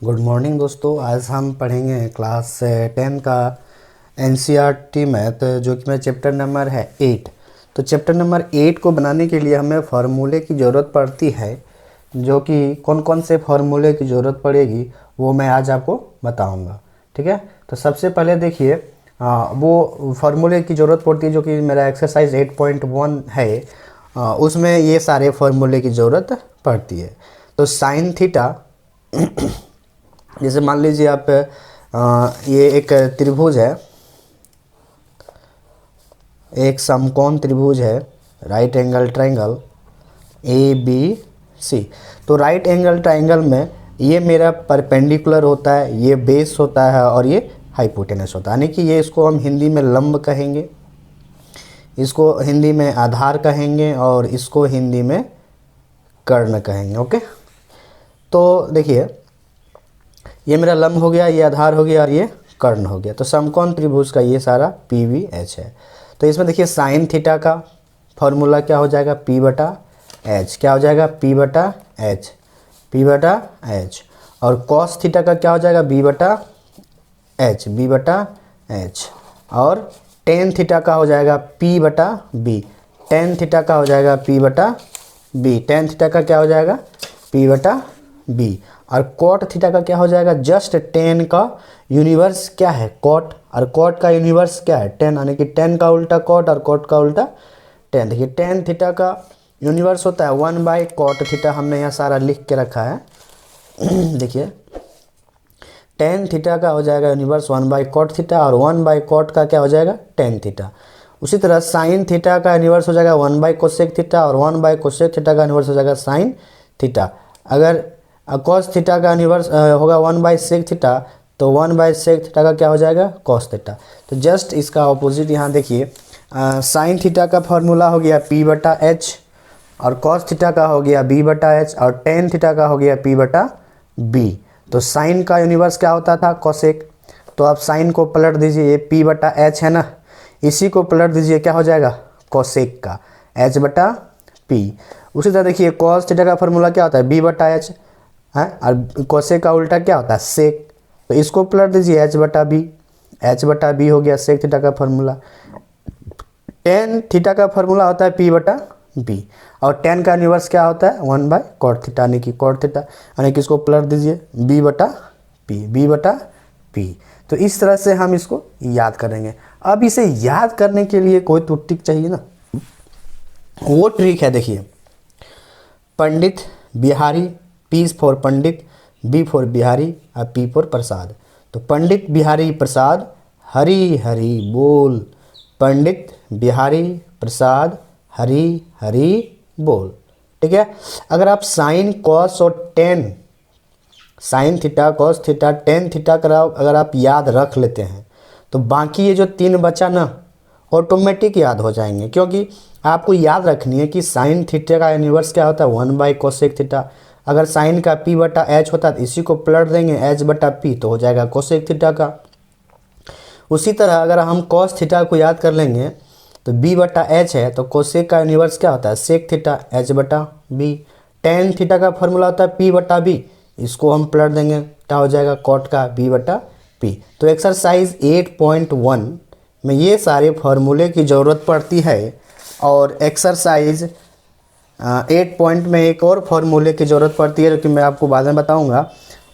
Good morning दोस्तों। आज हम पढ़ेंगे क्लास 10 का एनसीईआरटी मैथ, जो कि मेरा चैप्टर नंबर है 8। तो चैप्टर नंबर 8 को बनाने के लिए हमें फार्मूले की ज़रूरत पड़ती है। जो कि कौन कौन से फार्मूले की ज़रूरत पड़ेगी वो मैं आज आपको बताऊंगा। ठीक है, तो सबसे पहले देखिए वो फार्मूले की ज़रूरत पड़ती है जो कि मेरा एक्सरसाइज 8.1 है। उसमें ये सारे फार्मूले की ज़रूरत पड़ती है। तो साइन थीटा जैसे मान लीजिए आप ये एक त्रिभुज है, एक समकोण त्रिभुज है, right angle triangle A B C. तो राइट एंगल ट्रायंगल में ये मेरा परपेंडिकुलर होता है, ये बेस होता है और ये हाइपोटेनस होता है। यानी कि ये इसको हम हिंदी में लंब कहेंगे, इसको हिंदी में आधार कहेंगे और इसको हिंदी में कर्ण कहेंगे। ओके, तो देखिए ये मेरा लंब हो गया, ये आधार हो गया और ये कर्ण हो गया। तो समकोण त्रिभुज का ये सारा पी वी एच है। तो इसमें देखिए साइन थीटा का फॉर्मूला क्या हो जाएगा, पी बटा एच। क्या हो जाएगा, पी बटा एच, पी बटा एच। और कॉस थीटा का क्या हो जाएगा, बी बटा एच, बी बटा एच। और टेन थीटा का हो जाएगा पी बटा बी, टेन थीटा का हो जाएगा पी बटा बी, टेन थीटा का क्या हो जाएगा, पी बटा बी। और कॉट थीटा का क्या हो जाएगा, जस्ट टेन का यूनिवर्स क्या है, कॉट, और कॉट का यूनिवर्स क्या है, टेन। यानी कि टेन का उल्टा कॉट और कॉट का उल्टा टेन। देखिए टेन थीटा का यूनिवर्स होता है 1/कॉट थीटा, हमने यहाँ सारा लिख के रखा है। देखिए टेन थीटा का हो जाएगा यूनिवर्स 1/कॉट थीटा, और 1/कॉट का क्या हो जाएगा, टेन थीटा। उसी तरह साइन थीटा का यूनिवर्स हो जाएगा 1/कोसेक थीटा, और 1/कोसेक थीटा का यूनिवर्स हो जाएगा साइन थीटा। अगर कॉस थीटा का यूनिवर्स होगा 1/सेक थीटा, तो 1/सेक थीटा का क्या हो जाएगा, कॉस थीटा। तो जस्ट इसका ऑपोजिट यहाँ देखिए, साइन थीटा का फॉर्मूला हो गया पी बटा एच, और कॉस थीटा का हो गया बी बटा एच, और टेन थीटा का हो गया पी बटा बी। तो साइन का यूनिवर्स क्या होता था, कॉसेक। तो आप साइन को पलट दीजिए, ये पी बटा एच है ना, इसी को पलट दीजिए, क्या हो जाएगा, कॉसेक का एच बटा पी। उसी तरह देखिए कॉस थीटा का फॉर्मूला क्या होता है, बी बटा एच है, और कोसेक का उल्टा क्या होता है, सेक। तो इसको पलट दीजिए, एच बटा बी, एच बटा बी हो गया सेक थीटा का फॉर्मूला। टेन थीटा का फॉर्मूला होता है पी बटा बी, और टेन का यूनिवर्स क्या होता है, 1/कॉट थीटा, यानी कि कॉट थीटा। यानी कि इसको पलट दीजिए, बी बटा पी, बी बटा पी। तो इस तरह से हम इसको याद करेंगे। अब इसे याद करने के लिए कोई तो ट्रिक चाहिए ना, वो ट्रिक है। देखिए pandit Bihari, P for pandit, B for Bihari और पी फॉर प्रसाद। तो पंडित बिहारी प्रसाद हरी हरी बोल, पंडित बिहारी प्रसाद हरी हरी बोल। ठीक है, अगर आप साइन कॉस और ten, sine theta cos theta tan theta अगर आप याद रख लेते हैं, तो बाकी ये जो तीन बचा ना, ऑटोमेटिक याद हो जाएंगे। क्योंकि आपको याद रखनी है कि साइन थीटा का यूनिवर्स क्या होता है, 1/कोसेक थीटा। अगर साइन का पी बटा एच होता तो इसी को पलट देंगे, एच बटा पी, तो हो जाएगा कोसेक थीटा का। उसी तरह अगर हम कॉस थीटा को याद कर लेंगे, तो बी बटा एच है, तो कोसेक का यूनिवर्स क्या होता है, सेक थीटा, एच बटा बी। टेन थीटा का फॉर्मूला होता है पी बटा बी, इसको हम पलट देंगे, क्या हो जाएगा, कॉट का बी बटा पी। तो एक्सरसाइज 8.1 में ये सारे फार्मूले की ज़रूरत पड़ती है। और एक्सरसाइज 8 पॉइंट में एक और फार्मूले की ज़रूरत पड़ती है, जो कि मैं आपको बाद में बताऊंगा।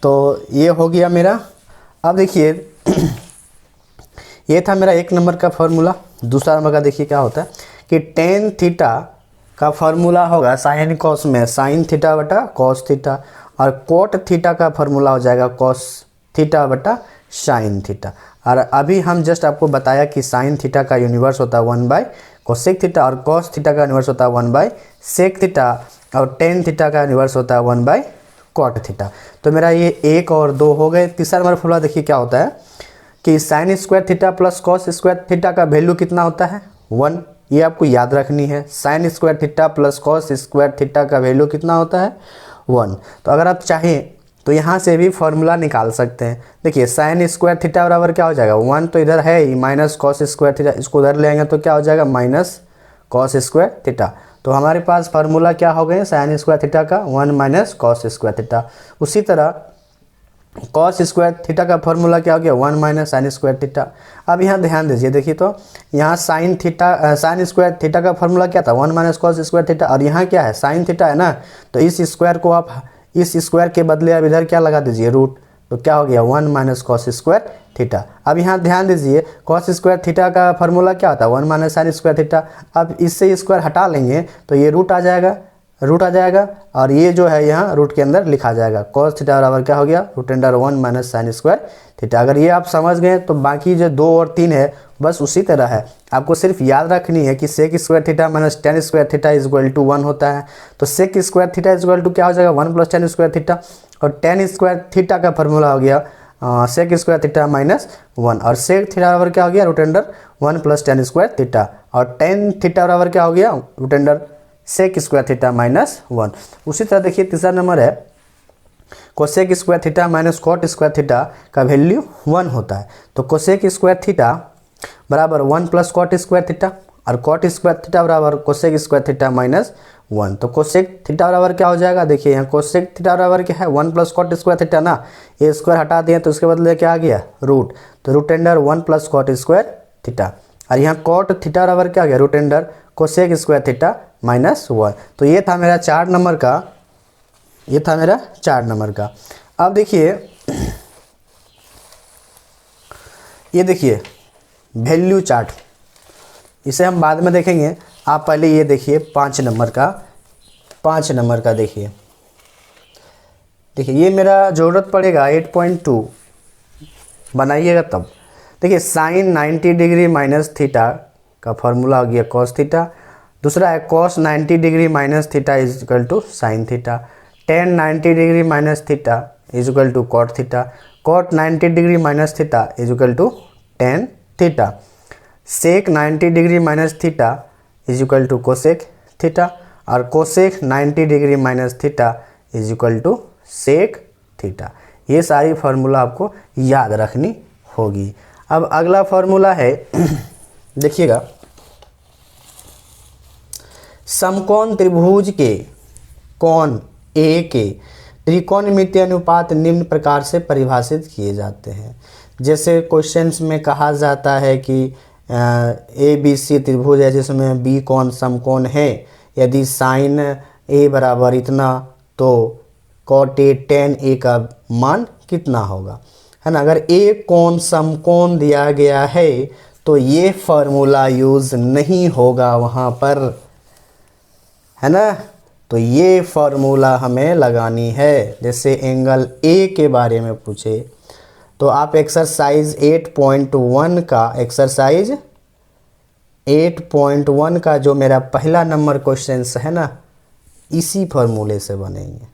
तो ये हो गया मेरा। अब देखिए ये था मेरा एक नंबर का फार्मूला। दूसरा नंबर का देखिए क्या होता है कि टेन थीटा का फार्मूला होगा साइन कॉस में साइन थीटा बटा कॉस थीटा, और कोट थीटा का फार्मूला हो जाएगा कॉस थीटा बटा साइन थीटा। और अभी हम जस्ट आपको बताया कि साइन थीटा का यूनिवर्स होता है 1/कोसेक थीटा, और कॉस थीटा का यूनिवर्स होता है 1/सेक थीटा, और टेन थीटा का यूनिवर्स होता है 1/कॉट थीटा। तो मेरा ये एक और दो हो गए। तीसरा नंबर फॉर्मूला देखिए क्या होता है कि sign square theta plus cos square theta का वैल्यू कितना होता है, 1। ये आपको याद रखनी है, sign square theta plus cos square theta का वैल्यू कितना होता है, 1। तो अगर आप चाहें तो यहाँ से भी फॉर्मूला निकाल सकते हैं। देखिए साइन स्क्वायर थीटा बराबर क्या हो जाएगा, 1 तो इधर है ही, माइनस कॉस स्क्वायर थीटा, इसको उधर ले आएंगे तो क्या हो जाएगा, माइनस कॉस स्क्वायर थीटा। तो हमारे पास फार्मूला क्या हो गए, साइन स्क्वायर थीटा का 1 माइनस कॉस स्क्वायर थीटा। उसी तरह कॉस स्क्वायर थीटा का फॉर्मूला क्या हो गया 1 माइनस साइन स्क्वायर थीटा। अब यहाँ ध्यान दीजिए, देखिए तो यहाँ साइन स्क्वायर थीटा का फॉर्मूला क्या था 1 माइनस कॉस स्क्वायर थीटा, और यहाँ क्या है साइन थीटा है ना, तो इस स्क्वायर को आप इस स्क्वायर के बदले अब इधर क्या लगा दीजिए रूट, तो क्या हो गया 1 माइनस कॉस स्क्वायर थीटा। अब यहाँ ध्यान दीजिए कॉस स्क्वायर थीटा का फॉर्मूला क्या होता है 1 माइनस साइन स्क्वायर थीटा। अब इससे स्क्वायर हटा लेंगे तो ये रूट आ जाएगा और ये जो है यहाँ रूट के अंदर लिखा जाएगा। कॉस थीटा बराबर क्या हो गया root under 1 minus sine square theta. अगर ये आप समझ गए तो बाकी जो 2 और 3 है बस उसी तरह है, आपको सिर्फ याद रखनी है कि sec square theta minus tan square theta is equal to 1 होता है। तो sec square theta is equal to क्या हो जाएगा 1 प्लस टेन स्क्वायर थीटा, और टेन स्क्वायर थीटा का फॉर्मूला हो गया सेक स्क्वायर थीटा माइनस 1, और सेक थीटा बराबर क्या हो गया root under 1 plus tan square theta, और टेन थीटा बराबर क्या हो गया root under sec square theta minus 1। उसी तरह देखिए तीसरा नंबर है cosec square theta minus cot square theta का वैल्यू 1 होता है। तो कोसेक स्क्वायर थीटा बराबर 1 प्लस कॉट स्क्वायर थीटा, और कॉट स्क्वायर थीटा बराबर कोसेक स्क्वायर थीटा माइनस 1। तो कोसेक थीटा बराबर क्या हो जाएगा, देखिए यहाँ कोसेक थीटा बराबर क्या है 1 प्लस कॉट स्क्वायर थीटा ना, ये स्क्वायर हटा दिए तो उसके बदले क्या आ गया रूट, तो root under 1 plus cot square theta, और यहाँ कॉट थीटा बराबर क्या आ गया root under cosec square theta minus 1। तो ये था मेरा 4 नंबर का, अब देखिए ये देखिए वैल्यू चार्ट, इसे हम बाद में देखेंगे, आप पहले ये देखिए 5 नंबर का देखिए ये मेरा ज़रूरत पड़ेगा 8.2 बनाइएगा तब। देखिए साइन 90 डिग्री माइनस थीटा का फॉर्मूला हो गया कॉस थीटा, दूसरा है cos 90 degree minus theta is equal to sine theta, tan 90 degree minus theta is equal to cot theta, cot 90 degree minus theta is equal to tan theta, sec 90 degree minus theta is equal to cosec theta, और cosec 90 degree minus theta is equal to sec theta. ये सारी formula आपको याद रखनी होगी। अब अगला formula है देखिएगा, समकोण त्रिभुज के कोण ए के त्रिकोणमितीय अनुपात निम्न प्रकार से परिभाषित किए जाते हैं। जैसे क्वेश्चंस में कहा जाता है कि ए बी सी त्रिभुज है जिसमें बी कोण समकोण है, यदि साइन ए बराबर इतना तो कॉट ए टेन ए का मान कितना होगा, है ना। अगर ए कोण समकोण दिया गया है तो ये फार्मूला यूज़ नहीं होगा वहाँ पर, है ना। तो ये फार्मूला हमें लगानी है। जैसे एंगल ए के बारे में पूछे तो आप एक्सरसाइज 8.1 का जो मेरा पहला नंबर क्वेश्चन है ना, इसी फार्मूले से बनेंगे।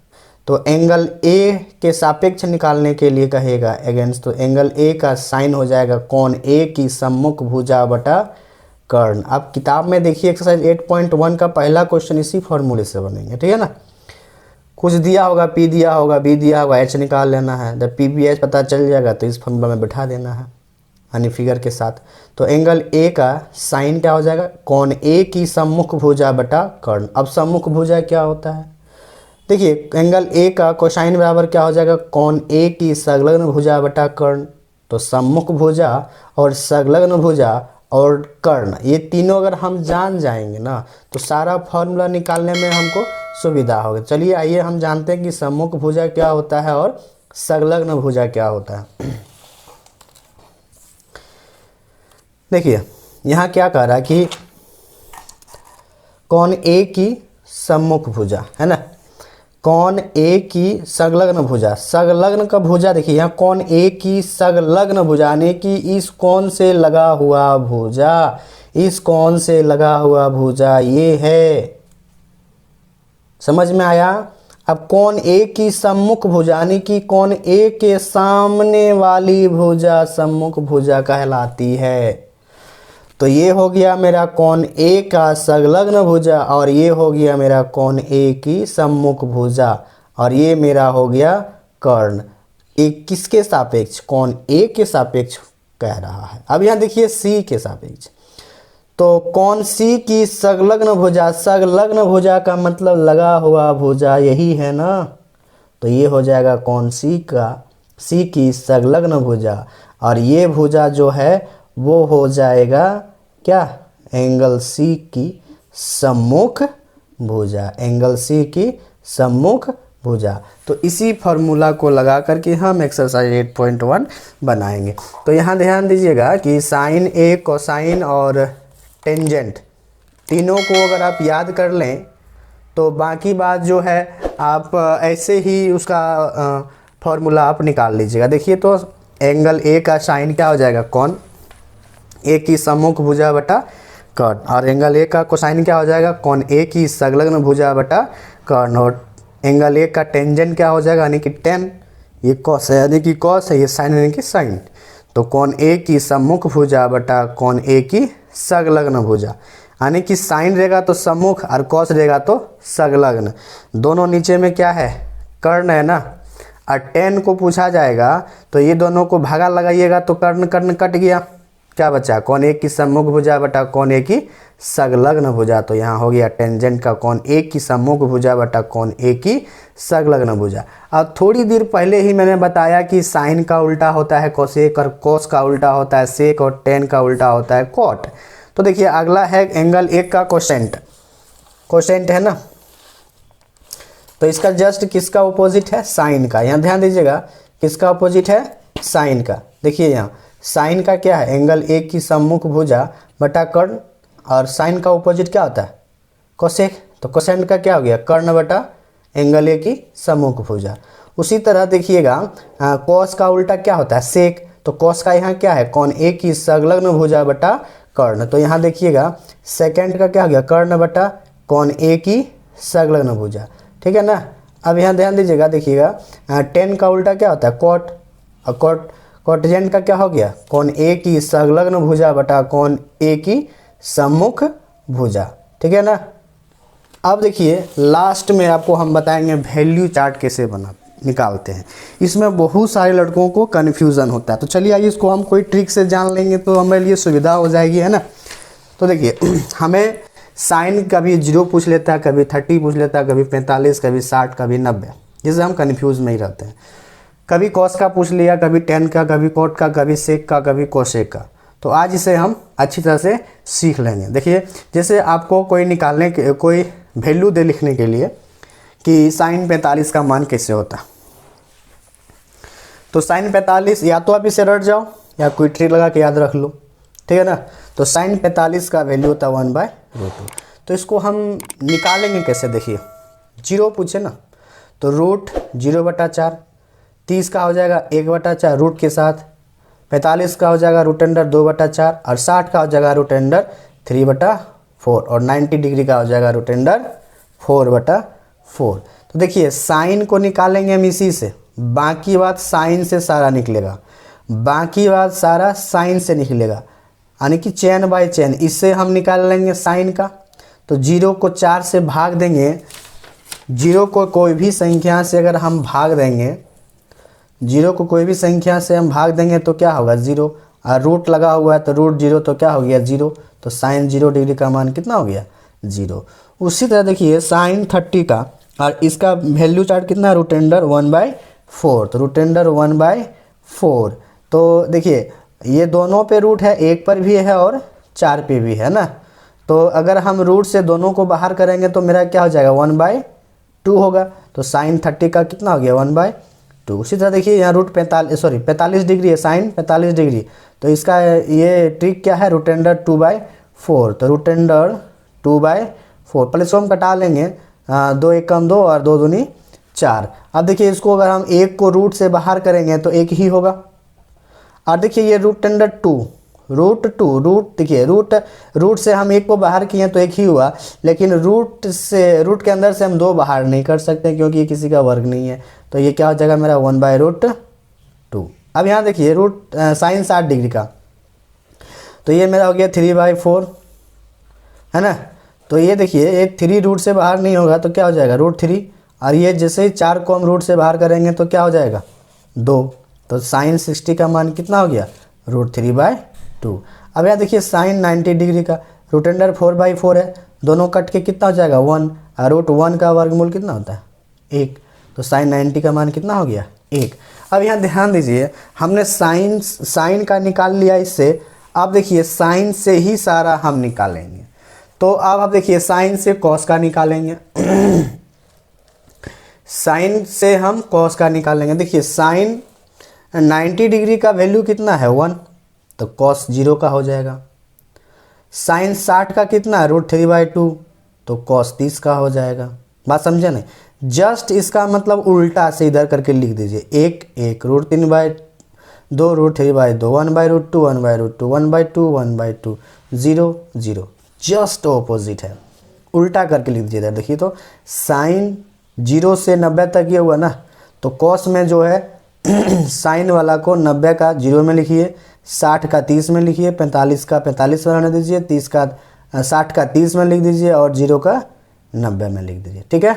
तो एंगल ए के सापेक्ष निकालने के लिए कहेगा अगेंस्ट, तो एंगल ए का साइन हो जाएगा कोण ए की सम्मुख भुजा बटा कर्ण। आप किताब में देखिए एक्सरसाइज 8.1 का पहला क्वेश्चन इसी फार्मूले से बनेंगे, ठीक है ना। कुछ दिया होगा, पी दिया होगा, बी दिया होगा, एच निकाल लेना है। जब पी बी एच पता चल जाएगा तो इस फार्मूला में बैठा देना है यानी फिगर के साथ। तो एंगल ए का साइन क्या हो जाएगा, कोण ए की सम्मुख भुजा बटा कर्ण। अब सम्मुख भुजा क्या होता है, देखिए एंगल ए का कोसाइन बराबर क्या हो जाएगा, कोण ए की संलग्न भुजा बटा कर्ण। तो सम्मुख भुजा और संलग्न भुजा और कर्ण, ये तीनों अगर हम जान जाएंगे ना तो सारा फॉर्मूला निकालने में हमको सुविधा होगी। चलिए आइए हम जानते हैं कि सम्मुख भुजा क्या होता है और संलग्न भुजा क्या होता है। देखिए यहाँ क्या कह रहा है कि कोण ए की सम्मुख भुजा, है ना, कोण ए की संलग्न भुजा, संलग्न का भुजा देखिए यहाँ कोण ए की संलग्न भुजा यानी कि इस कोण से लगा हुआ भुजा, इस कोण से लगा हुआ भुजा ये है, समझ में आया। अब कोण ए की सम्मुख भुजा यानी कि कोण ए के सामने वाली भुजा सम्मुख भुजा कहलाती है। तो ये हो गया मेरा कोण ए का संलग्न भुजा और ये हो गया मेरा कोण ए की सम्मुख भुजा और ये मेरा हो गया कर्ण। एक किसके सापेक्ष, कोण ए के सापेक्ष कह रहा है। अब यहाँ देखिए सी के सापेक्ष, तो कोण सी की संलग्न भुजा, संलग्न भुजा का मतलब लगा हुआ भुजा यही है ना, तो ये हो जाएगा कोण सी का सी की संलग्न भुजा, और ये भुजा जो है वो हो जाएगा क्या, एंगल सी की सम्मुख भुजा, एंगल सी की सम्मुख भुजा। तो इसी फार्मूला को लगा करके हम एक्सरसाइज 8.1 बनाएंगे। तो यहाँ ध्यान दीजिएगा कि साइन ए, कोसाइन और टेंजेंट तीनों को अगर आप याद कर लें तो बाकी बात जो है आप ऐसे ही उसका फार्मूला आप निकाल लीजिएगा। देखिए तो एंगल ए का साइन क्या हो जाएगा, कॉन, ए की सम्मुख भुजा बटा कर्ण, और एंगल ए का कोसाइन क्या हो जाएगा, कॉन ए की संलग्न भुजा बटा कर्ण, और एंगल ए का टेंजेंट क्या हो जाएगा यानी कि टेन, ये कॉस है यानी कि कॉस है, ये साइन यानी कि साइन। तो कॉन ए की सम्मुख भुजा बटा कॉन ए की संलग्न भुजा, यानी कि साइन रहेगा तो सम्मुख और कॉस रहेगा तो संलग्न। दोनों नीचे में क्या है, कर्ण है ना, और टेन को पूछा जाएगा तो ये दोनों को भागा लगाइएगा तो कर्ण कर्ण कट गया, क्या बचा, कौन ए की सम्मुख भुजा बटा कौन ए की संलग्न भुजा। तो यहाँ हो गया टेंजेंट का कौन ए की सम्मुख भुजा बटा कौन ए की संलग्न भुजा। अब थोड़ी देर पहले ही मैंने बताया कि साइन का उल्टा होता है कोसेक, और कोस का उल्टा होता है सेक, और टेन का उल्टा होता है कॉट। तो देखिए अगला है एंगल एक का कोसेंट, कोसेंट है ना, तो इसका जस्ट किसका अपोजिट है, साइन का। यहाँ ध्यान दीजिएगा किसका अपोजिट है, साइन का। देखिए यहाँ साइन का क्या है, एंगल ए की सम्मुख भुजा बटा कर्ण, और साइन का अपोजिट क्या होता है, कोसेक। तो कोसेंट का क्या हो गया, कर्ण बटा एंगल ए की सम्मुख भुजा। उसी तरह देखिएगा कॉस का उल्टा क्या होता है, सेक। तो कॉस का यहाँ क्या है, कौन ए की संलग्न भुजा बटा कर्ण। तो यहाँ देखिएगा सेकेंड का क्या हो गया, कर्ण बटा कौन ए की संलग्न भुजा, ठीक है ना। अब यहाँ ध्यान दीजिएगा, देखिएगा टेन का उल्टा क्या होता है, कॉट, और कॉट कॉटजेंट का क्या हो गया, कौन ए की संलग्न भुजा बटा कौन ए की सम्मुख भुजा, ठीक है ना। अब देखिए लास्ट में आपको हम बताएंगे वैल्यू चार्ट कैसे बना निकालते हैं। इसमें बहुत सारे लड़कों को कन्फ्यूज़न होता है, तो चलिए आइए इसको हम कोई ट्रिक से जान लेंगे तो हमारे लिए सुविधा हो जाएगी, है ना। तो देखिए हमें साइन कभी 0 पूछ लेता है, कभी 30 पूछ लेता है, कभी 45, कभी 60, कभी 90, जिससे हम कन्फ्यूज में ही रहते हैं। कभी कॉस का पूछ लिया, कभी टेन का, कभी कॉट का, कभी सेक का, कभी कोसेक का। तो आज इसे हम अच्छी तरह से सीख लेंगे। देखिए जैसे आपको कोई निकालने के कोई वैल्यू दे लिखने के लिए कि साइन 45 का मान कैसे होता है, तो साइन 45 या तो आप इसे रट जाओ या कोई ट्रिक लगा के याद रख लो, ठीक है ना। तो साइन 45 का वैल्यू होता है 1/√2। तो इसको हम निकालेंगे कैसे, देखिए 0 पूछे ना, तो रूट 0/4, 30 का हो जाएगा 1/4 रूट के साथ, 45 का हो जाएगा रूट अंडर 2/4, और 60 का हो जाएगा रूट अंडर 3/4, और 90 डिग्री का हो जाएगा रूट अंडर 4/4। तो देखिए साइन को निकालेंगे हम इसी से, बाकी बात साइन से सारा निकलेगा, बाकी बात सारा साइन से निकलेगा, यानी कि चेन बाय चेन इससे हम निकाल लेंगे साइन का। तो 0 को 4 से भाग देंगे, 0 को कोई भी संख्या से अगर हम भाग देंगे, 0 को कोई भी संख्या से हम भाग देंगे तो क्या होगा 0, और रूट लगा हुआ है तो रूट 0 तो क्या हो गया 0, तो साइन 0 डिग्री का मान कितना हो गया 0। उसी तरह देखिए साइन 30 का, और इसका वैल्यू चार्ट कितना, रूट अंडर 1/4, तो रूट अंडर 1/4। तो देखिए ये दोनों पे रूट है, एक पर भी है और 4 पे भी है ना। तो अगर हम रूट से दोनों को बाहर करेंगे तो मेरा क्या हो जाएगा 1/2 होगा। तो साइन 30 का कितना हो गया 1/2। उसी तरह देखिए यहाँ रूट 45 डिग्री है, साइन 45 डिग्री, तो इसका ये ट्रिक क्या है, रूट अंडर 2/4। तो रूट अंडर 2/4 पहले इसको हम कटा लेंगे, 2 1 कम 2 और 2 दूनी 4। अब देखिए इसको अगर हम 1 को रूट से बाहर करेंगे तो 1 ही होगा, और देखिए ये रूट अंडर 2, रूट देखिए रूट से हम 1 को बाहर किए तो 1 ही हुआ, लेकिन रूट के अंदर से हम 2 बाहर नहीं कर सकते क्योंकि ये किसी का वर्ग नहीं है। तो ये क्या हो जाएगा मेरा 1/√2। अब यहाँ देखिए रूट साइन 60 डिग्री का, तो ये मेरा हो गया 3/4, है ना। तो ये देखिए ये 3 रूट से बाहर नहीं होगा तो क्या हो जाएगा √3, और ये जैसे ही 4 को हम रूट से बाहर करेंगे तो क्या हो जाएगा 2। तो साइन 60 का मान कितना हो गया √3/2। अब यहाँ देखिए साइन 90 डिग्री का, रूट अंडर 4/4 है, दोनों कट के कितना हो जाएगा 1, और √1 का वर्गमूल कितना होता है 1। तो साइन 90 का मान कितना हो गया 1। अब यहाँ ध्यान दीजिए, हमने साइन का निकाल लिया इससे। अब देखिए साइन से ही सारा हम निकालेंगे। तो अब आप देखिए साइन से कॉस का निकालेंगे। साइन से हम कॉस का निकालेंगे। देखिए साइन 90 डिग्री का वैल्यू कितना है 1, तो कॉस 0 का हो जाएगा। साइन 60 का कितना है √3/2, तो कॉस 30 का हो जाएगा। बात समझे नहीं? जस्ट इसका मतलब उल्टा से इधर करके लिख दीजिए। एक √3/2 √3/2 1/√2 1/√2 1/2 1/2 0 0, जस्ट ऑपोजिट है, उल्टा करके लिख दीजिए। इधर देखिए तो साइन 0 से 90 तक ये हुआ ना, तो कॉस में जो है साइन वाला को 90 का 0 में लिखिए, 60 का 30 में लिखिए, 45 का 45 में रहने दीजिए, 60 का 30 में लिख दीजिए और 0 का 90 में लिख दीजिए। ठीक है।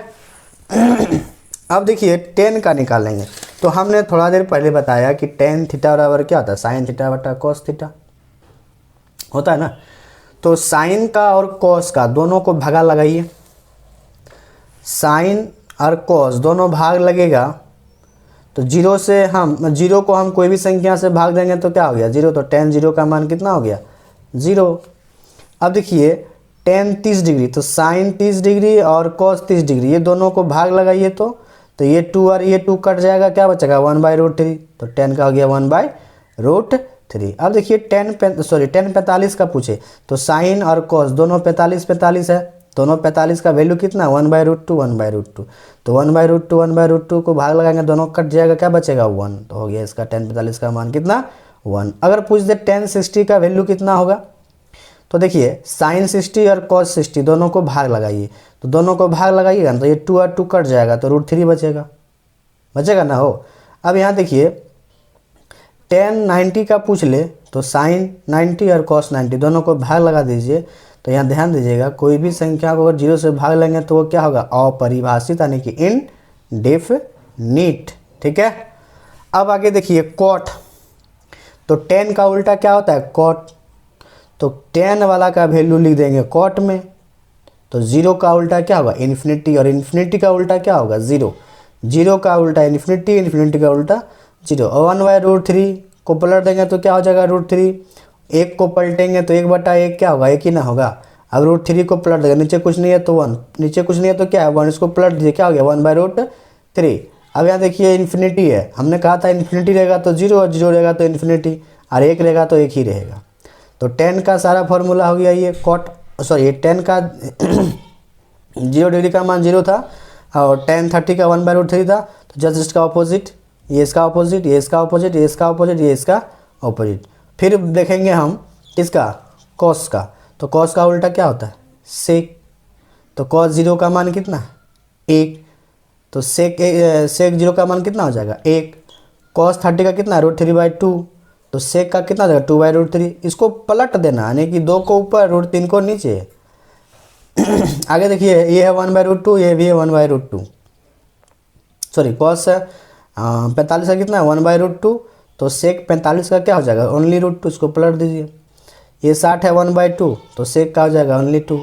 अब देखिए tan का निकालेंगे। तो हमने थोड़ा देर पहले बताया कि tan थीटा बराबर क्या होता है, साइन थीटा बटा कॉस थीटा होता है ना। तो साइन का और कॉस का दोनों को भागा लगाइए। साइन और कॉस दोनों भाग लगेगा, तो 0 को हम कोई भी संख्या से भाग देंगे तो क्या हो गया 0। तो tan 0 का मान कितना हो गया 0। अब देखिए tan 30 डिग्री, तो साइन 30 डिग्री और कॉस 30 डिग्री, ये दोनों को भाग लगाइए तो ये 2 और ये 2 कट जाएगा, क्या बचेगा 1/√3। तो tan का हो गया 1/√3। अब देखिए tan 45 का पूछे, तो साइन और कॉस दोनों 45 है, दोनों 45 का वैल्यू कितना 1/√2 1/√2। तो 1/√2 को भाग लगाएंगे, दोनों कट जाएगा, क्या बचेगा 1। तो हो गया इसका tan 45 का मान कितना 1। अगर पूछ दे tan 60 का वैल्यू कितना होगा, तो देखिए साइन 60 और कॉस 60 दोनों को भाग लगाइए, तो दोनों को भाग लगाइएगा ना, तो ये 2 और 2 कट जाएगा, तो √3 बचेगा ना हो। अब यहाँ देखिए tan 90 का पूछ ले, तो साइन 90 और कॉस 90 दोनों को भाग लगा दीजिए। तो यहाँ ध्यान दीजिएगा, कोई भी संख्या को अगर 0 से भाग लेंगे तो वो क्या होगा अपरिभाषित, यानी कि इनडेफिनिट। ठीक है। अब आगे देखिए कॉट, तो tan का उल्टा क्या होता है कॉट, तो tan वाला का वैल्यू लिख देंगे कॉट में। तो 0 का उल्टा क्या होगा इन्फिनिटी, और इन्फिनिटी का उल्टा क्या होगा 0। 0 का उल्टा इन्फिनिटी, इन्फिनिटी का उल्टा 0। और 1/√3 को पलट देंगे तो क्या हो जाएगा √3। 1 को पलटेंगे तो 1/1 क्या होगा 1 ही ना होगा। अब √3 को पलट देंगे, नीचे कुछ नहीं है तो 1, नीचे कुछ नहीं है तो क्या है 1, इसको पलट दीजिए, क्या हो गया 1/√3। अब यहाँ देखिए इन्फिनिटी है, हमने कहा था इन्फिनिटी रहेगा तो 0 और 0 रहेगा तो इन्फिनिटी, और 1 रहेगा तो 1 ही रहेगा। तो tan का सारा फॉर्मूला हो गया ये tan का 0 डिग्री का मान 0 था, और tan 30 का 1/√3 था। तो जस्ट इसका ऑपोजिट, ये इसका ऑपोजिट, ये इसका ऑपोजिट, ये इसका ऑपोजिट, ये इसका ऑपोजिट। फिर देखेंगे हम इसका कॉस का, तो कॉस का उल्टा क्या होता है सेक। तो कॉस 0 का मान कितना 1, तो सेक 0 का मान कितना हो जाएगा 1। कॉस 30 का कितना √3/2, तो सेक का कितना हो जाएगा 2/√3। इसको पलट देना, यानी कि 2 को ऊपर √3 को नीचे। आगे देखिए ये है 1/√2, ये भी है 1/√2। सॉरी कॉस 45 का कितना है 1/√2, तो सेक 45 का क्या हो जाएगा ओनली √2, इसको पलट दीजिए। ये 60 है 1/2, तो सेक का हो जाएगा ओनली 2।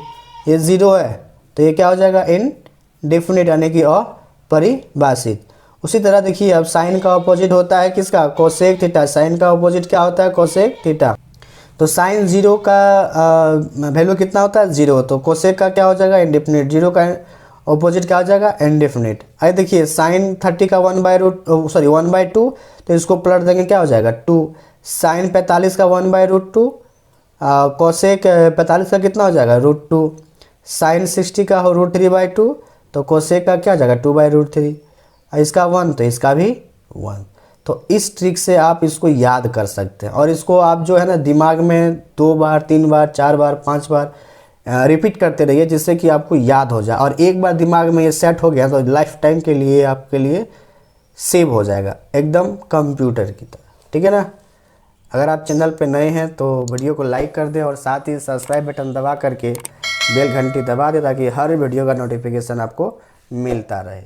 ये 0 है तो ये क्या हो जाएगा इनडेफिनिट, यानी कि अपरिभाषित। उसी तरह देखिए अब साइन का अपोजिट होता है किसका कोसेक थीटा। साइन का अपोजिट क्या होता है कोसेक थीटा। तो साइन 0 का वैल्यू कितना होता है 0, तो कोसेक का क्या हो जाएगा इंडेफिनिट। 0 का अपोजिट क्या हो जाएगा इंडेफिनिट। अरे देखिए साइन 30 का 1/2, तो इसको पलट देंगे क्या हो जाएगा 2। साइन 45 का 1/√2, कोसेक 45 का कितना हो जाएगा √2। साइन 60 का हो √3/2, तो कोसेक का क्या हो जाएगा 2/√3। इसका 1 तो इसका भी 1। तो इस ट्रिक से आप इसको याद कर सकते हैं, और इसको आप जो है ना दिमाग में 2 बार 3 बार 4 बार 5 बार रिपीट करते रहिए, जिससे कि आपको याद हो जाए। और एक बार दिमाग में ये सेट हो गया तो लाइफ टाइम के लिए आपके लिए सेव हो जाएगा एकदम कंप्यूटर की तरह। ठीक है ना। अगर आप चैनल पे नए हैं तो वीडियो को लाइक कर दें, और साथ ही सब्सक्राइब बटन दबा करके बेल घंटी दबा दें, ताकि हर वीडियो का नोटिफिकेशन आपको मिलता रहे।